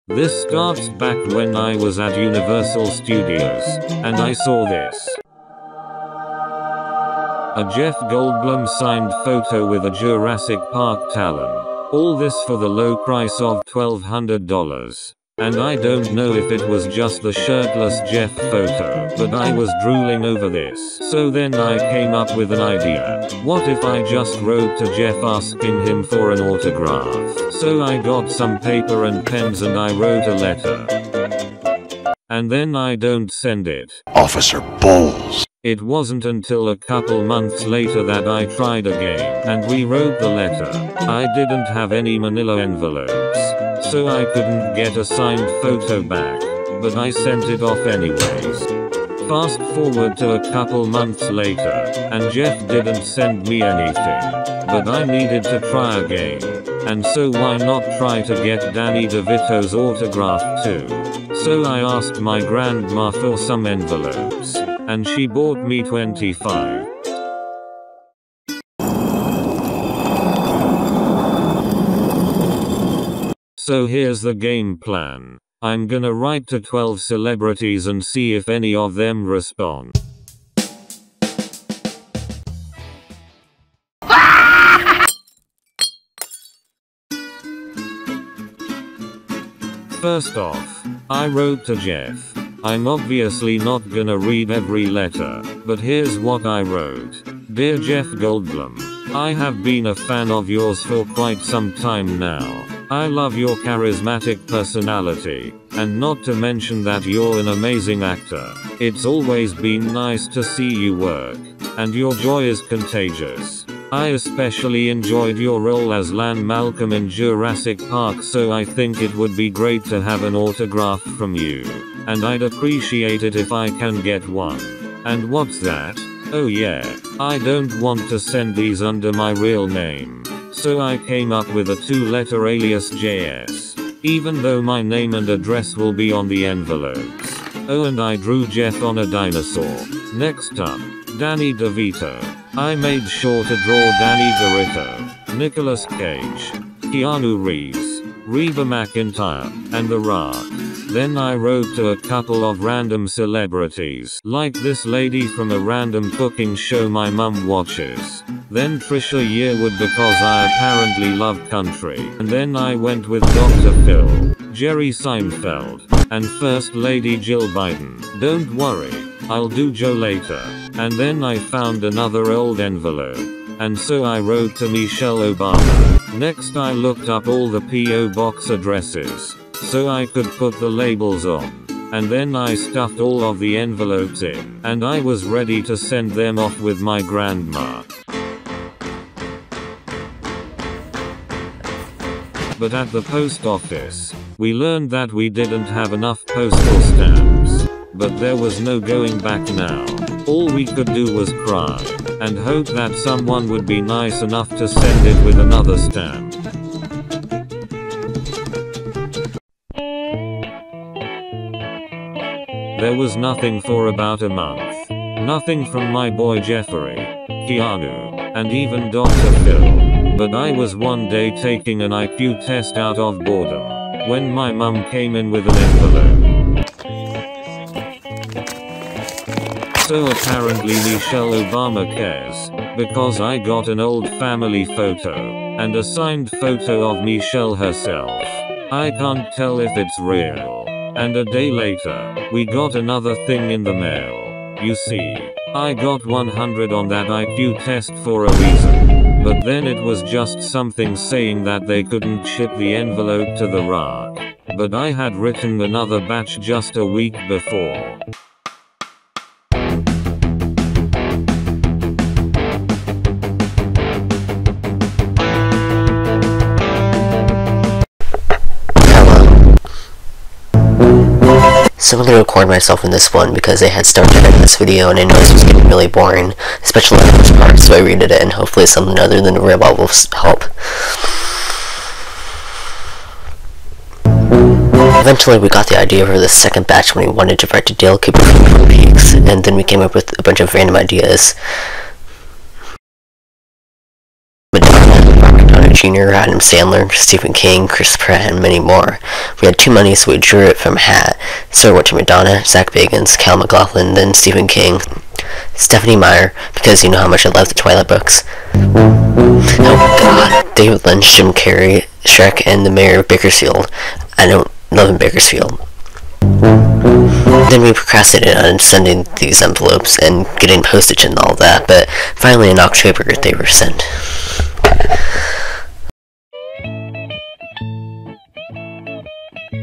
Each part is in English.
This starts back when I was at Universal Studios, and I saw this. A Jeff Goldblum signed photo with a Jurassic Park Talon. All this for the low price of $1,200. And I don't know if it was just the shirtless Jeff photo, but I was drooling over this. So then I came up with an idea. What if I just wrote to Jeff asking him for an autograph? So I got some paper and pens and I wrote a letter. And then I don't send it. Officer Bowles. It wasn't until a couple months later that I tried again, and we wrote the letter. I didn't have any manila envelopes, so I couldn't get a signed photo back, but I sent it off anyways. Fast forward to a couple months later, and Jeff didn't send me anything, but I needed to try again, and so why not try to get Danny DeVito's autograph too? So I asked my grandma for some envelopes, and she bought me 25. So here's the game plan. I'm gonna write to 12 celebrities and see if any of them respond. First off, I wrote to Jeff. I'm obviously not gonna read every letter, but here's what I wrote. Dear Jeff Goldblum, I have been a fan of yours for quite some time now. I love your charismatic personality, and not to mention that you're an amazing actor. It's always been nice to see you work, and your joy is contagious. I especially enjoyed your role as Lan Malcolm in Jurassic Park, so I think it would be great to have an autograph from you. And I'd appreciate it if I can get one. And what's that? Oh yeah, I don't want to send these under my real name. So I came up with a 2-letter alias JS. Even though my name and address will be on the envelopes. Oh, and I drew Jeff on a dinosaur. Next up, Danny DeVito. I made sure to draw Danny DeVito, Nicolas Cage, Keanu Reeves, Reba McEntire, and The Rock. Then I wrote to a couple of random celebrities, like this lady from a random cooking show my mum watches. Then Trisha Yearwood because I apparently love country. And then I went with Dr. Phil, Jerry Seinfeld, and First Lady Jill Biden. Don't worry, I'll do Joe later. And then I found another old envelope, and so I wrote to Michelle Obama. Next I looked up all the P.O. box addresses, so I could put the labels on. And then I stuffed all of the envelopes in, and I was ready to send them off with my grandma. But at the post office, we learned that we didn't have enough postal stamps. But there was no going back now. All we could do was cry, and hope that someone would be nice enough to send it with another stamp. There was nothing for about a month. Nothing from my boy Jeffrey, Keanu, and even Dr. Phil. But I was one day taking an IQ test out of boredom, when my mum came in with an envelope. So apparently Michelle Obama cares, because I got an old family photo, and a signed photo of Michelle herself. I can't tell if it's real. And a day later, we got another thing in the mail. You see, I got 100 on that IQ test for a reason. But then it was just something saying that they couldn't ship the envelope to The Rock. But I had written another batch just a week before. So I'm going to record myself in this one because I had started editing this video and I noticed it was getting really boring, especially the first part, so I redid it and hopefully something other than a robot will help. Eventually we got the idea for the second batch when we wanted to write to Dale Cooper from Twin Peaks, and then we came up with a bunch of random ideas. But Jr., Adam Sandler, Stephen King, Chris Pratt, and many more. We had too many, so we drew it from a hat. Started watching Madonna, Zach Bagans, Cal McLaughlin, then Stephen King, Stephanie Meyer, because you know how much I love the Twilight books. Oh god, David Lynch, Jim Carrey, Shrek, and the Mayor of Bakersfield. I don't live in Bakersfield. Then we procrastinated on sending these envelopes and getting postage and all that, but finally in October they were sent.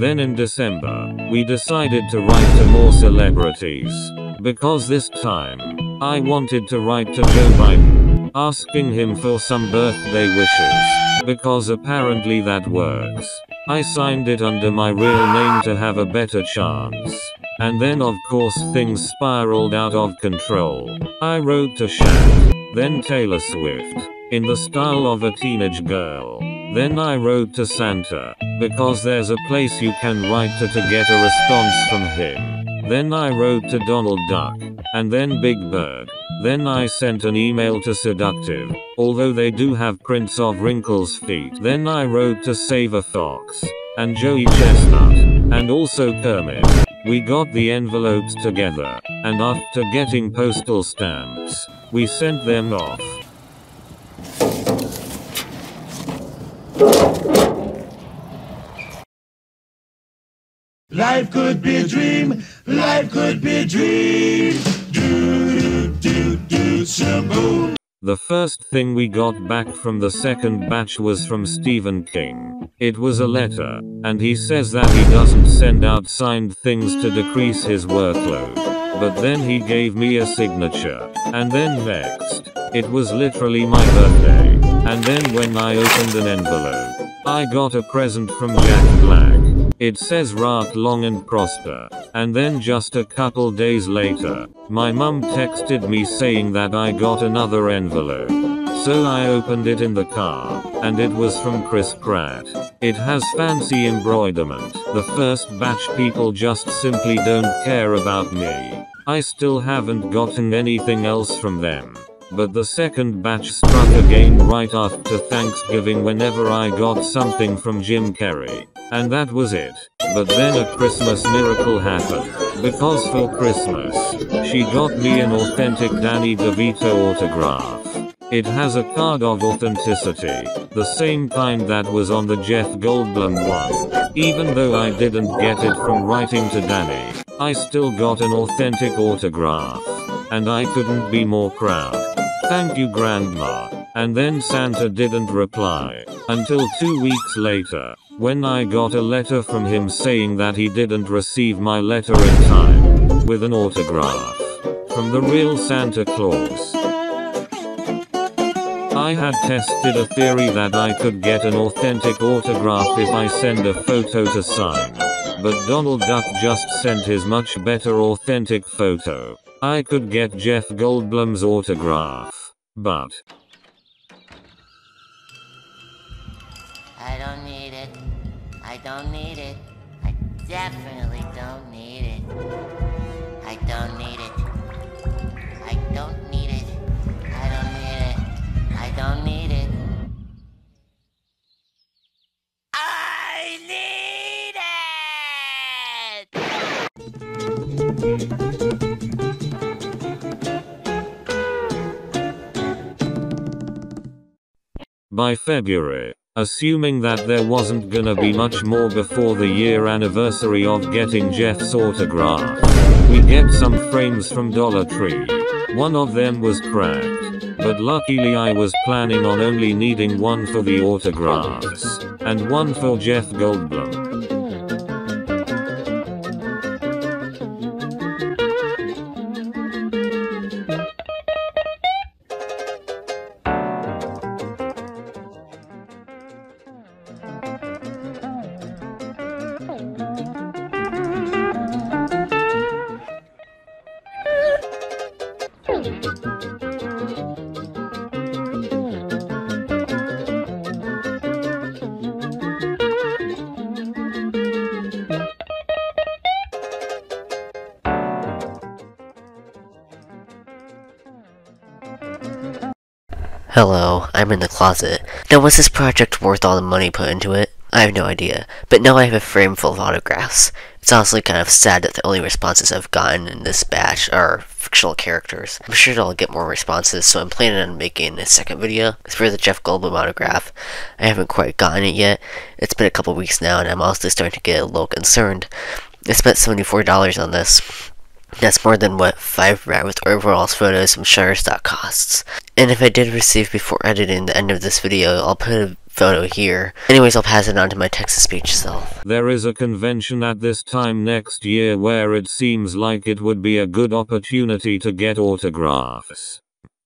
Then in December, we decided to write to more celebrities, because this time, I wanted to write to Joe Biden, asking him for some birthday wishes, because apparently that works. I signed it under my real name to have a better chance. And then of course things spiraled out of control. I wrote to Shaq, then Taylor Swift, in the style of a teenage girl. Then I wrote to Santa, because there's a place you can write to get a response from him. Then I wrote to Donald Duck, and then Big Bird. Then I sent an email to Seductive, although they do have prints of Wrinkles' feet. Then I wrote to Save a Fox, and Joey Chestnut, and also Kermit. We got the envelopes together, and after getting postal stamps, we sent them off. Life could be a dream. Life could be a dream. Shaboom. The first thing we got back from the second batch was from Stephen King. It was a letter, and he says that he doesn't send out signed things to decrease his workload. But then he gave me a signature. And then next, it was literally my birthday. And then when I opened an envelope, I got a present from Jack Black. It says "Rat long and prosper." And then just a couple days later, my mum texted me saying that I got another envelope. So I opened it in the car, and it was from Chris Pratt. It has fancy embroiderment. The first batch people just simply don't care about me. I still haven't gotten anything else from them. But the second batch struck again right after Thanksgiving whenever I got something from Jim Carrey. And that was it. But then a Christmas miracle happened. Because for Christmas, she got me an authentic Danny DeVito autograph. It has a card of authenticity, the same kind that was on the Jeff Goldblum one. Even though I didn't get it from writing to Danny, I still got an authentic autograph. And I couldn't be more proud. Thank you, Grandma. And then Santa didn't reply until 2 weeks later, when I got a letter from him saying that he didn't receive my letter in time, with an autograph from the real Santa Claus. I had tested a theory that I could get an authentic autograph if I send a photo to sign. But Donald Duck just sent his much better authentic photo. I could get Jeff Goldblum's autograph, but I don't need it. I don't need it. I definitely don't need it. I don't need it. I don't need it. I don't need it. I don't need it. I need it! by February, assuming that there wasn't gonna be much more before the year anniversary of getting Jeff's autograph, we get some frames from Dollar Tree. One of them was cracked, but luckily I was planning on only needing one for the autographs, and one for Jeff Goldblum. Hello, I'm in the closet. Now, was this project worth all the money put into it? I have no idea, but now I have a frame full of autographs. It's honestly kind of sad that the only responses I've gotten in this batch are fictional characters. I'm sure I'll get more responses, so I'm planning on making a second video. It's for the Jeff Goldblum autograph. I haven't quite gotten it yet. It's been a couple weeks now, and I'm also starting to get a little concerned. I spent $74 on this. That's more than what 5 Rat with overalls photos from Shutterstock costs. And if I did receive before editing the end of this video, I'll put a photo here. Anyways, I'll pass it on to my text-to-speech self. There is a convention at this time next year where it seems like it would be a good opportunity to get autographs.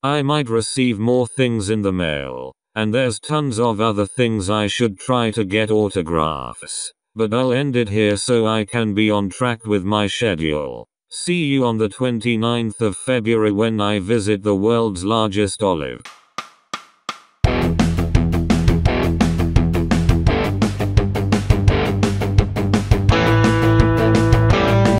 I might receive more things in the mail, and there's tons of other things I should try to get autographs. But I'll end it here so I can be on track with my schedule. See you on the 29th of February when I visit the world's largest olive.